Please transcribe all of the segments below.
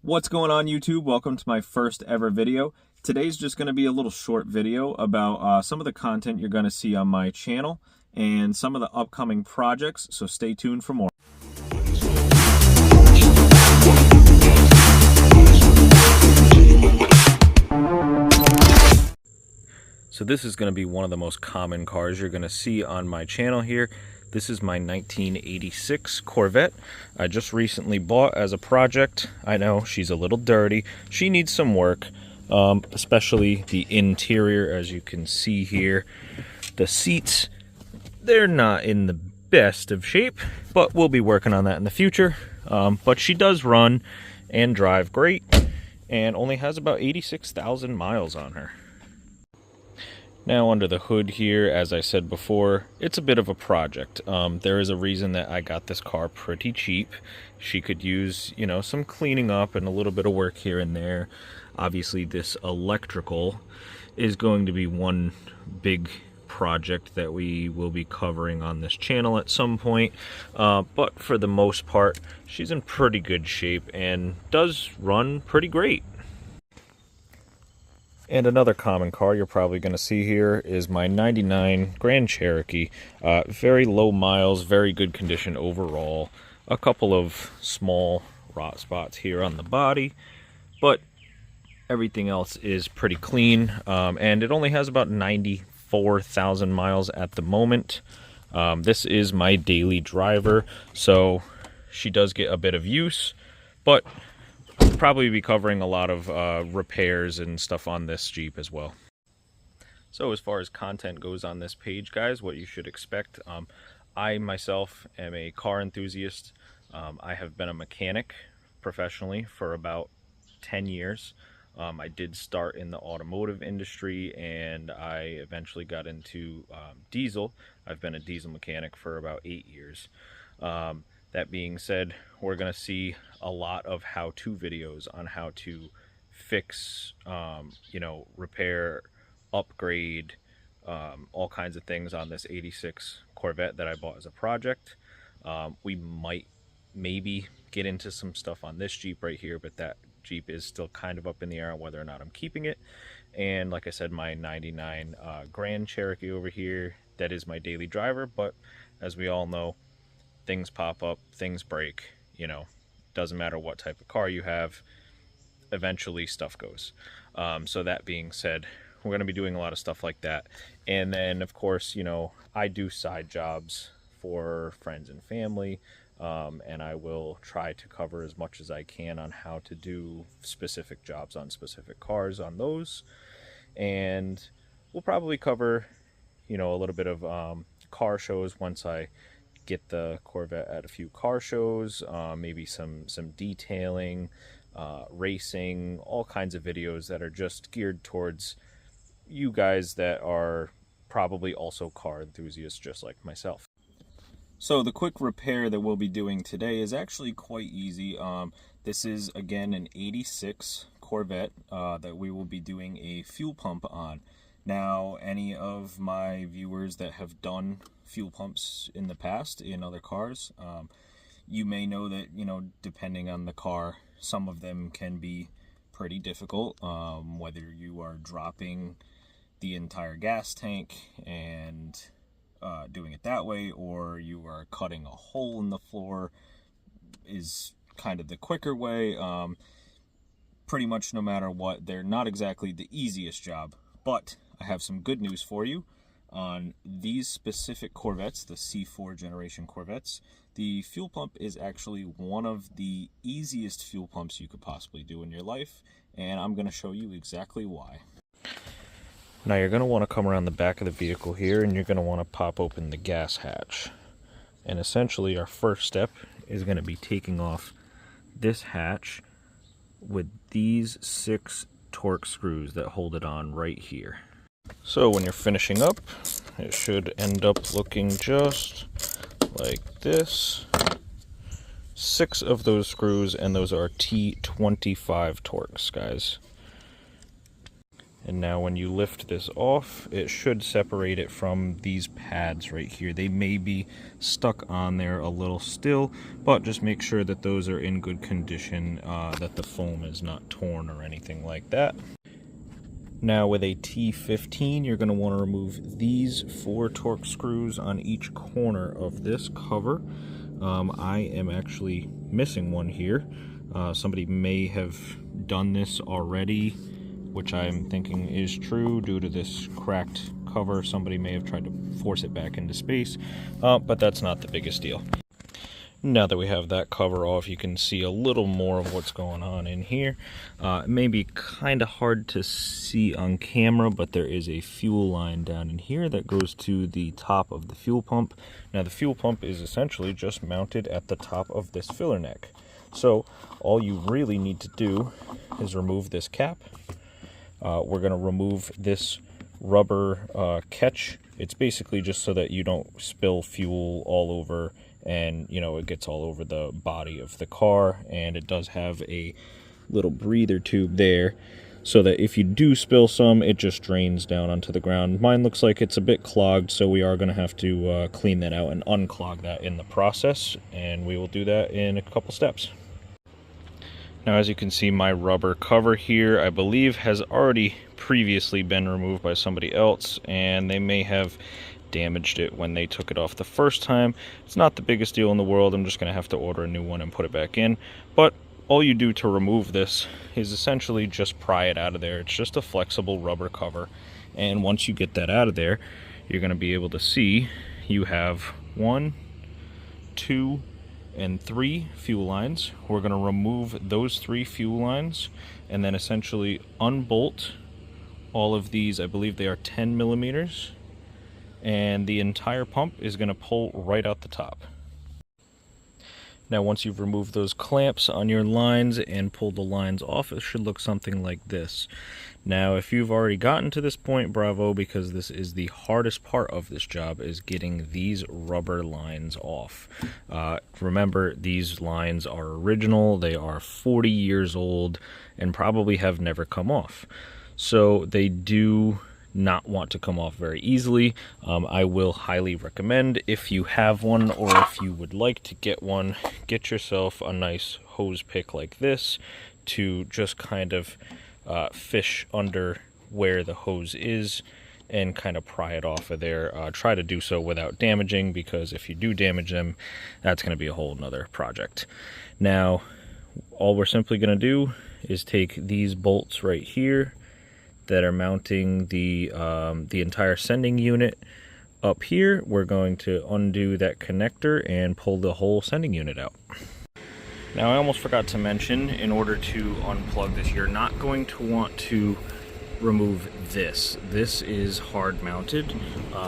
What's going on, YouTube? Welcome to my first ever video. Today's just going to be a little short video about some of the content you're going to see on my channel and some of the upcoming projects, so stay tuned for more. So this is going to be one of the most common cars you're going to see on my channel here. This is my 1986 Corvette. I just recently bought as a project. I know she's a little dirty. She needs some work, especially the interior. As you can see here, the seats, they're not in the best of shape, but we'll be working on that in the future. But she does run and drive great and only has about 86,000 miles on her. Now under the hood here, as I said before, it's a bit of a project. There is a reason that I got this car pretty cheap. She could use, you know, some cleaning up and a little bit of work here and there. Obviously this electrical is going to be one big project that we will be covering on this channel at some point. But for the most part, she's in pretty good shape and does run pretty great. And another common car you're probably going to see here is my 99 Grand Cherokee. Very low miles, very good condition overall. A couple of small rot spots here on the body, but everything else is pretty clean. And it only has about 94,000 miles at the moment. This is my daily driver, so she does get a bit of use, but probably be covering a lot of repairs and stuff on this Jeep as well. So as far as content goes on this page, guys, what you should expect, I myself am a car enthusiast. I have been a mechanic professionally for about 10 years. I did start in the automotive industry and I eventually got into diesel. I've been a diesel mechanic for about 8 years. That being said, we're going to see a lot of how-to videos on how to fix, you know, repair, upgrade, all kinds of things on this 86 Corvette that I bought as a project. We might maybe get into some stuff on this Jeep right here, but that Jeep is still kind of up in the air on whether or not I'm keeping it. And like I said, my 99 Grand Cherokee over here, that is my daily driver, but as we all know, things pop up, things break, you know, doesn't matter what type of car you have, eventually stuff goes. So that being said, we're going to be doing a lot of stuff like that. And then, of course, you know, I do side jobs for friends and family, and I will try to cover as much as I can on how to do specific jobs on specific cars on those. And we'll probably cover, you know, a little bit of car shows once I get the Corvette at a few car shows, maybe some detailing, racing, all kinds of videos that are just geared towards you guys that are probably also car enthusiasts just like myself. So the quick repair that we'll be doing today is actually quite easy. This is again an 86 Corvette that we will be doing a fuel pump on. Now, any of my viewers that have done fuel pumps in the past in other cars, you may know that, you know, depending on the car, some of them can be pretty difficult, whether you are dropping the entire gas tank and doing it that way, or you are cutting a hole in the floor is kind of the quicker way. Pretty much no matter what, they're not exactly the easiest job, but I have some good news for you. On these specific Corvettes, the C4 generation Corvettes, the fuel pump is actually one of the easiest fuel pumps you could possibly do in your life, and I'm going to show you exactly why. Now you're going to want to come around the back of the vehicle here, and you're going to want to pop open the gas hatch. And essentially our first step is going to be taking off this hatch with these 6 Torx screws that hold it on right here. So when you're finishing up, it should end up looking just like this. 6 of those screws, and those are T25 Torx, guys. And now when you lift this off, it should separate it from these pads right here. They may be stuck on there a little still, but just make sure that those are in good condition, that the foam is not torn or anything like that. Now with a T15, you're going to want to remove these 4 Torx screws on each corner of this cover. I am actually missing one here. Somebody may have done this already, which I'm thinking is true due to this cracked cover. Somebody may have tried to force it back into space, but that's not the biggest deal. Now that we have that cover off, you can see a little more of what's going on in here. It may be kind of hard to see on camera, but there is a fuel line down in here that goes to the top of the fuel pump. Now the fuel pump is essentially just mounted at the top of this filler neck. So all you really need to do is remove this cap. We're going to remove this rubber catch. It's basically just so that you don't spill fuel all over and, you know, it gets all over the body of the car. And it does have a little breather tube there so that if you do spill some, it just drains down onto the ground. Mine looks like it's a bit clogged, so we are going to have to clean that out and unclog that in the process, and we will do that in a couple steps. Now, as you can see, my rubber cover here, I believe, has already previously been removed by somebody else, and they may have damaged it when they took it off the first time. It's not the biggest deal in the world. I'm just going to have to order a new one and put it back in. But all you do to remove this is essentially just pry it out of there. It's just a flexible rubber cover. And once you get that out of there, you're going to be able to see you have 1, 2, and 3 fuel lines. We're going to remove those 3 fuel lines and then essentially unbolt all of these. I believe they are 10 millimeters, and the entire pump is going to pull right out the top. Now once you've removed those clamps on your lines and pulled the lines off, it should look something like this. Now if you've already gotten to this point, bravo, because this is the hardest part of this job, is getting these rubber lines off. Remember, these lines are original, they are 40 years old and probably have never come off. So they do not want to come off very easily. I will highly recommend, if you have one or if you would like to get one, get yourself a nice hose pick like this to just kind of fish under where the hose is and kind of pry it off of there. Try to do so without damaging, because if you do damage them, that's going to be a whole nother project. Now all we're simply going to do is take these bolts right here that are mounting the entire sending unit up here. We're going to undo that connector and pull the whole sending unit out. Now I almost forgot to mention, in order to unplug this, you're not going to want to remove this. This is hard mounted,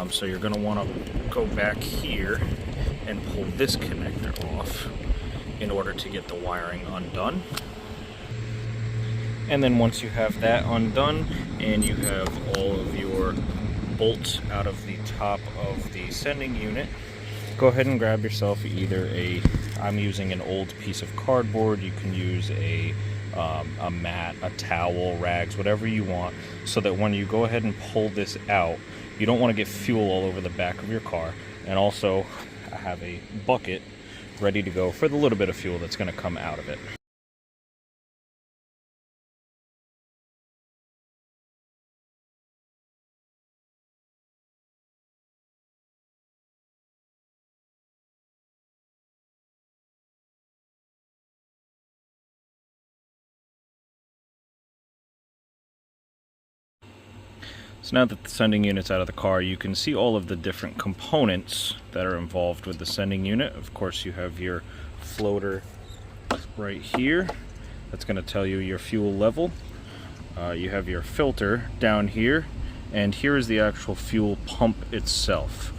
so you're going to want to go back here and pull this connector off in order to get the wiring undone. And then once you have that undone and you have all of your bolts out of the top of the sending unit, go ahead and grab yourself either I'm using an old piece of cardboard. You can use a mat, a towel, rags, whatever you want, so that when you go ahead and pull this out, you don't want to get fuel all over the back of your car. And also, I have a bucket ready to go for the little bit of fuel that's going to come out of it. So now that the sending unit's out of the car, you can see all of the different components that are involved with the sending unit. Of course, you have your floater right here. That's going to tell you your fuel level. You have your filter down here, and here is the actual fuel pump itself.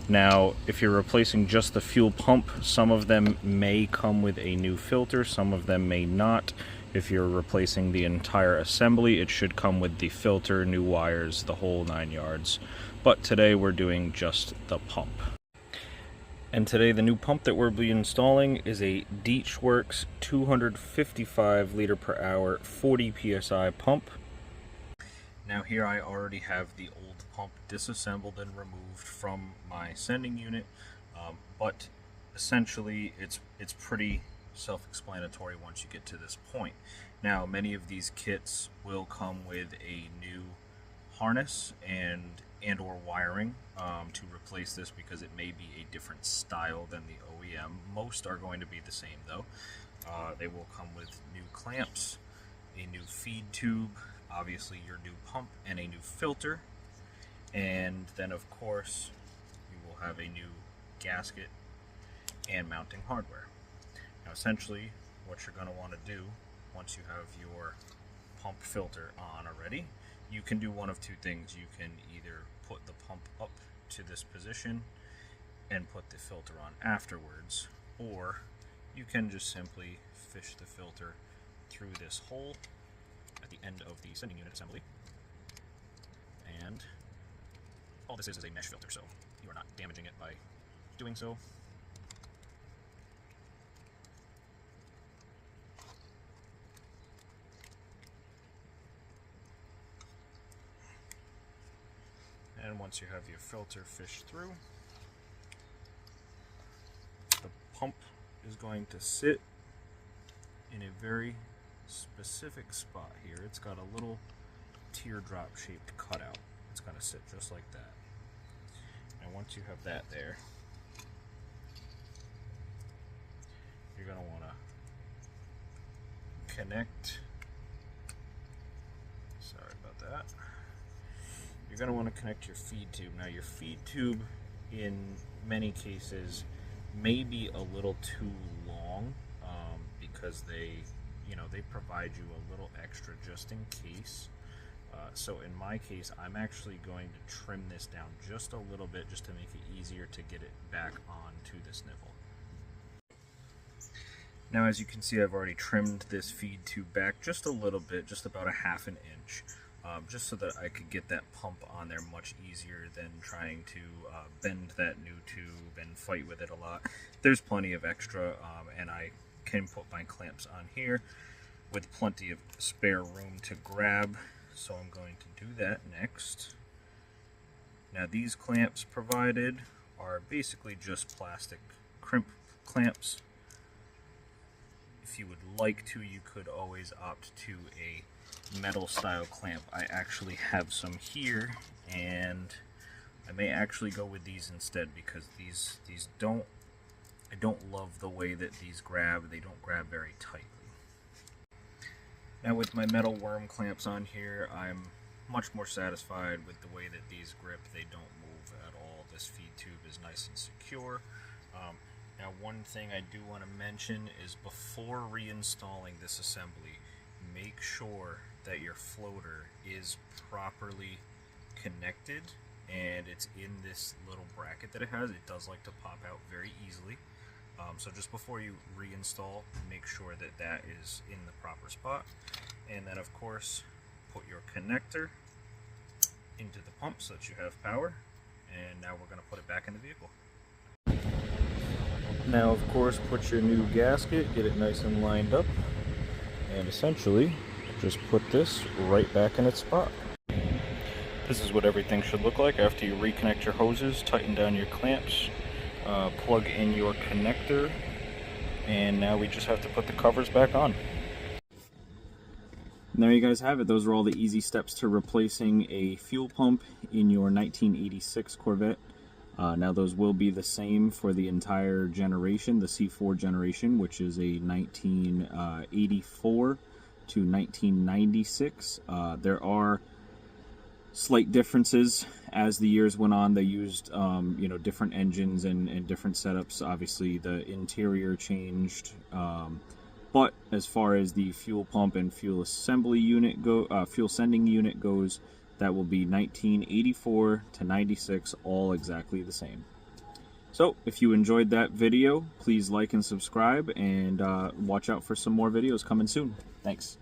Now, if you're replacing just the fuel pump, some of them may come with a new filter, some of them may not. If you're replacing the entire assembly, it should come with the filter, new wires, the whole 9 yards. But today we're doing just the pump. And today the new pump that we'll be installing is a Deechworks 255 liter per hour 40 psi pump. Now here I already have the old pump disassembled and removed from my sending unit, but essentially it's pretty self-explanatory once you get to this point. Now many of these kits will come with a new harness and or wiring to replace this, because it may be a different style than the OEM. Most are going to be the same though. They will come with new clamps, a new feed tube, obviously your new pump, and a new filter. And then of course you will have a new gasket and mounting hardware. Now essentially what you're going to want to do once you have your pump filter on already, you can do one of two things. You can either put the pump up to this position and put the filter on afterwards, or you can just simply fish the filter through this hole at the end of the sending unit assembly. And all this is a mesh filter, so you are not damaging it by doing so. And once you have your filter fished through, the pump is going to sit in a very specific spot here. It's got a little teardrop shaped cutout. It's going to sit just like that. And once you have that there, you're going to want to connect. Sorry about that. You're going to want to connect your feed tube. Now your feed tube in many cases may be a little too long, because they provide you a little extra just in case. So in my case, I'm actually going to trim this down just a little bit, just to make it easier to get it back onto this nipple. Now as you can see, I've already trimmed this feed tube back just a little bit, just about a ½ inch. Just so that I could get that pump on there much easier than trying to bend that new tube and fight with it a lot. There's plenty of extra, and I can put my clamps on here with plenty of spare room to grab, so I'm going to do that next. Now these clamps provided are basically just plastic crimp clamps. If you would like to, you could always opt to a metal style clamp. I actually have some here, and I may actually go with these instead, because these I don't love the way that these grab. They don't grab very tightly. Now with my metal worm clamps on here, I'm much more satisfied with the way that these grip. They don't move at all. This feed tube is nice and secure. Now one thing I do want to mention is, before reinstalling this assembly, make sure that your floater is properly connected and it's in this little bracket that it has. It does like to pop out very easily. So just before you reinstall, make sure that that is in the proper spot. And then of course, put your connector into the pump so that you have power. And now we're going to put it back in the vehicle. Now of course, put your new gasket, get it nice and lined up, and essentially just put this right back in its spot. This is what everything should look like after you reconnect your hoses, tighten down your clamps, plug in your connector, and now we just have to put the covers back on. And there you guys have it. Those are all the easy steps to replacing a fuel pump in your 1986 Corvette. Now those will be the same for the entire generation, the C4 generation, which is a 1984 to 1996. There are slight differences as the years went on. They used different engines and different setups. Obviously the interior changed, but as far as the fuel pump and fuel assembly unit fuel sending unit goes, that will be 1984 to 96, all exactly the same. So if you enjoyed that video, please like and subscribe, and watch out for some more videos coming soon. Thanks.